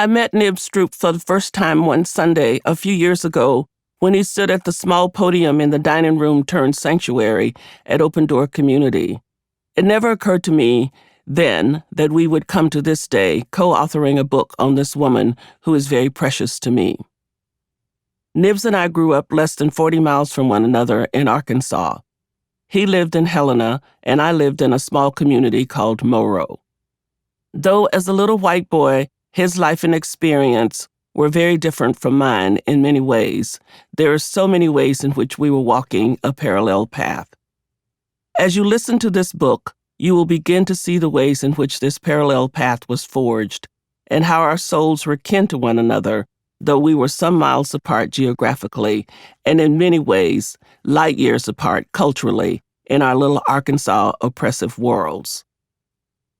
I met Nib Stroop for the first time one Sunday a few years ago when he stood at the small podium in the dining room turned sanctuary at Open Door Community. It never occurred to me then that we would come to this day co-authoring a book on this woman who is very precious to me. Nibs and I grew up less than 40 miles from one another in Arkansas. He lived in Helena, and I lived in a small community called Moro. Though as a little white boy, his life and experience were very different from mine in many ways, there are so many ways in which we were walking a parallel path. As you listen to this book, you will begin to see the ways in which this parallel path was forged and how our souls were kin to one another, though we were some miles apart geographically and in many ways light years apart culturally in our little Arkansas oppressive worlds.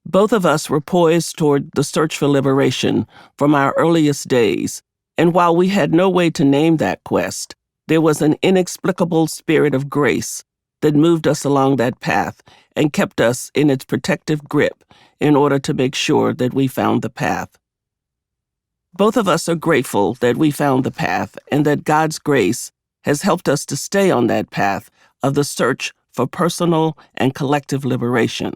Both of us were poised toward the search for liberation from our earliest days, and while we had no way to name that quest, there was an inexplicable spirit of grace that moved us along that path and kept us in its protective grip in order to make sure that we found the path. Both of us are grateful that we found the path and that God's grace has helped us to stay on that path of the search for personal and collective liberation.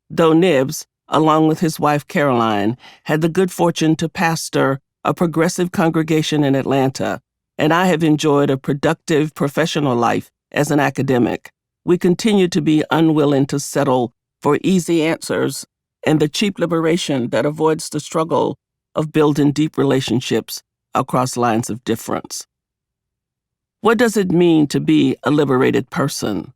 Though Nibs, along with his wife Caroline, had the good fortune to pastor a progressive congregation in Atlanta, and I have enjoyed a productive professional life as an academic, we continue to be unwilling to settle for easy answers and the cheap liberation that avoids the struggle of building deep relationships across lines of difference. What does it mean to be a liberated person?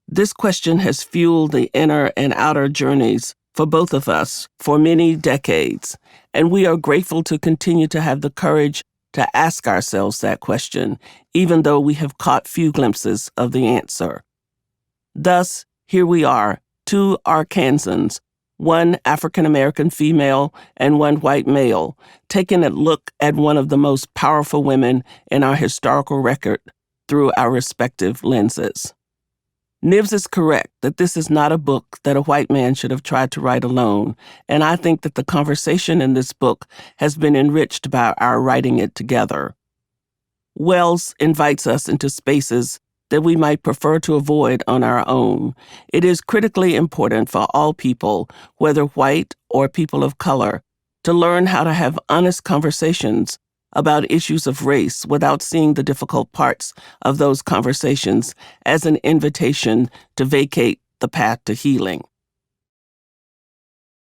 This question has fueled the inner and outer journeys for both of us for many decades, and we are grateful to continue to have the courage to ask ourselves that question, even though we have caught few glimpses of the answer. Thus, here we are, two Arkansans, one African-American female and one white male, taking a look at one of the most powerful women in our historical record through our respective lenses. Nibs is correct that this is not a book that a white man should have tried to write alone, and I think that the conversation in this book has been enriched by our writing it together. Wells invites us into spaces that we might prefer to avoid on our own. It is critically important for all people, whether white or people of color, to learn how to have honest conversations about issues of race without seeing the difficult parts of those conversations as an invitation to vacate the path to healing.